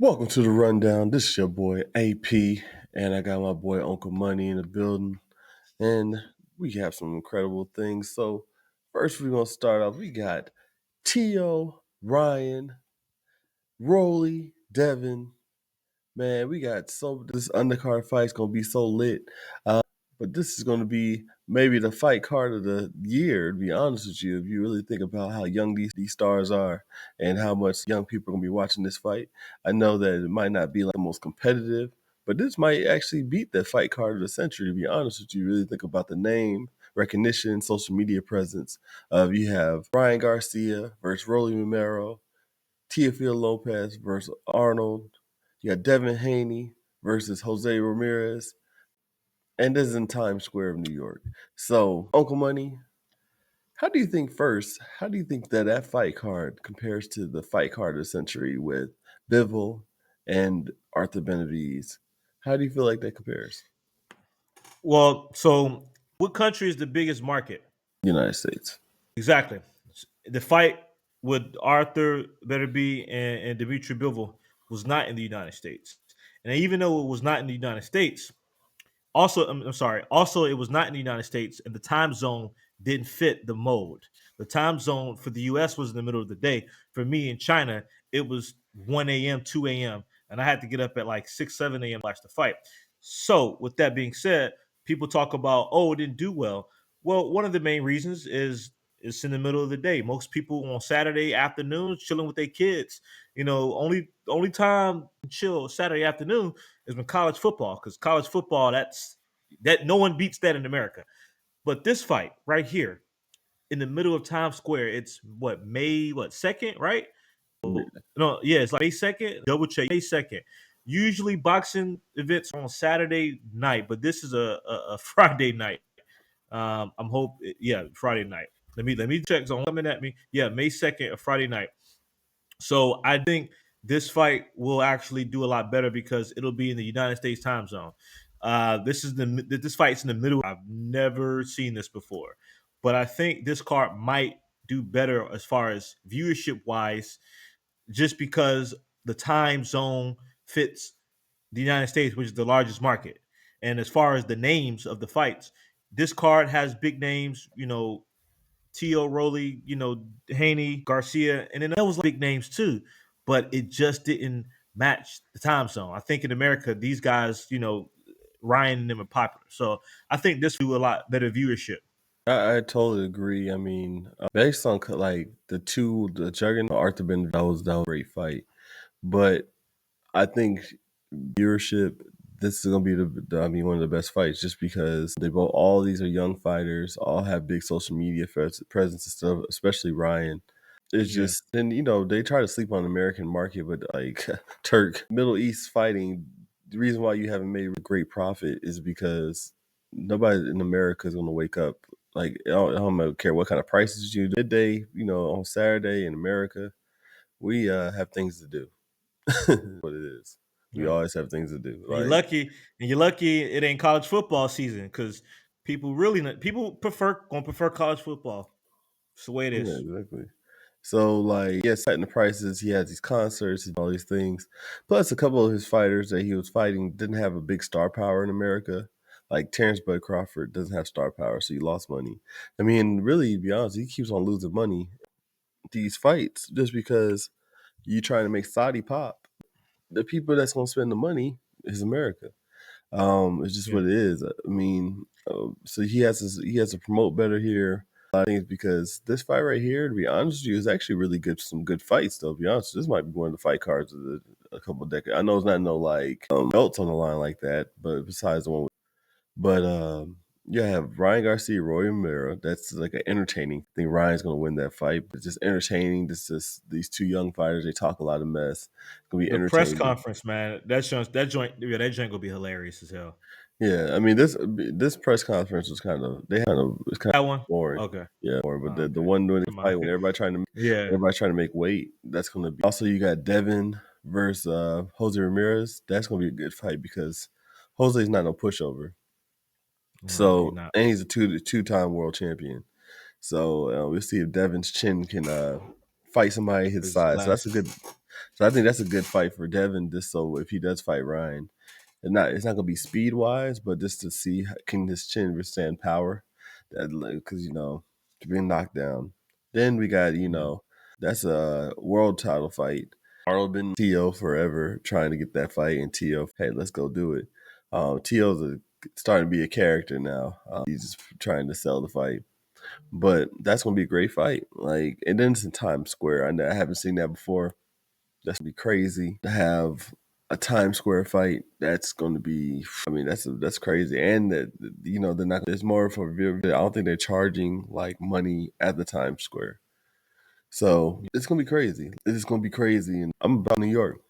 Welcome to the rundown. This is your boy AP, and I got my boy Uncle Money in the building, and we have some incredible things. So, first, we're gonna start off. We got Tio, Ryan, Rolly, Devin. Man, we got this undercard fight's gonna be so lit. But this is going to be maybe the fight card of the year, to be honest with you, if you really think about how young these stars are and how much young people are going to be watching this fight. I know that it might not be like the most competitive, but this might actually beat the fight card of the century, to be honest with you. Really think about the name, recognition, social media presence. You have Ryan Garcia versus Rolly Romero, Teofimo Lopez versus Arnold. You got Devin Haney versus Jose Ramirez, and this is in Times Square of New York. So, Uncle Money, how do you think that fight card compares to the fight card of the century with Bivol and Arthur Benavides? How do you feel like that compares? Well, so what country is the biggest market? United States. Exactly. The fight with Arthur Beterbiev and Dimitri Bivol was not in the United States. And even though it was not in the United States, I'm sorry, also it was not in the United States and the time zone didn't fit the mode. The time zone for the US was in the middle of the day. For me in China, it was 1 a.m., 2 a.m., and I had to get up at like 6, 7 a.m. to watch the fight. So, with that being said, people talk about, oh, it didn't do well. Well, one of the main reasons is it's in the middle of the day. Most people on Saturday afternoons chilling with their kids. Only time to chill Saturday afternoon is when college football, because college football, that no one beats that in America. But this fight right here in the middle of Times Square, it's what May what second, right? No, yeah, it's like May 2nd. Double check May 2nd. Usually boxing events are on Saturday night, but this is a Friday night. I'm yeah, Friday night. Let me check. So coming at me. Yeah, May 2nd, a Friday night. So I think this fight will actually do a lot better because it'll be in the United States time zone. This fight's in the middle. I've never seen this before, but I think this card might do better as far as viewership wise, just because the time zone fits the United States, which is the largest market. And as far as the names of the fights, this card has big names. Tio Rowley, Haney, Garcia, and then there was big names too, but it just didn't match the time zone. I think in America, these guys, Ryan and them are popular, so I think this will do a lot better viewership. I totally agree. I mean, based on like the Juggernaut Arthur Ben, that was a great fight. But I think viewership, this is gonna be one of the best fights, just because all these are young fighters, all have big social media presence and stuff, especially Ryan. It's Yeah, just, and they try to sleep on the American market, but like Turk, Middle East fighting, the reason why you haven't made a great profit is because nobody in America is gonna wake up. Like, I don't care what kind of prices you do. Midday, on Saturday in America, we have things to do. What it is. We yeah. always have things to do. And you're Like, lucky, it ain't college football season because people prefer college football. It's the way it yeah, is. exactly. So, like, yeah, setting the prices. He has these concerts and all these things. Plus, a couple of his fighters that he was fighting didn't have a big star power in America. Like Terrence Bud Crawford doesn't have star power, so he lost money. I mean, really, to be honest, he keeps on losing money these fights just because you trying to make Saudi pop. The people that's gonna spend the money is America. It's just Yeah, what it is. I mean, so he has to promote better here. I think it's because this fight right here, to be honest with you, is actually really good. Some good fights, though. To be honest, this might be one of the fight cards of a couple of decades. I know it's not no like belts on the line like that, but besides the one, but you have Ryan Garcia, Roy Romero. That's like an entertaining. I think Ryan's gonna win that fight, but it's just entertaining. This is these two young fighters. They talk a lot of mess. It's gonna be the press entertaining. conference, man. That joint gonna be hilarious as hell. Yeah, I mean this press conference was kind That of one, boring. okay, Yeah, boring. But the okay. one during the Come on. fight when Yeah, everybody trying to make weight, that's gonna be. Also, you got Devin versus Jose Ramirez. That's gonna be a good fight because Jose's not no pushover. no, you're So, not. and he's a two-time world champion. So we'll see if Devin's chin can fight somebody his His size. So that's a last, good. So I think that's a good fight for Devin. Just so if he does fight Ryan, it's not gonna be speed wise, but just to see can his chin withstand power. That because to being knocked down. Then we got Yeah. that's a world title fight. Arlo been Tio forever trying to get that fight, and Tio, hey, let's go do it. Tio's starting to be a character now. He's just trying to sell the fight, but that's gonna be a great fight. Like, and then it's in Times Square. I haven't seen that before. That's gonna be crazy to have a Times Square fight. That's going to be. I mean, that's crazy. And that they're not. There's more for. I don't think they're charging like money at the Times Square. So it's gonna be crazy. It's gonna be crazy, and I'm about New York.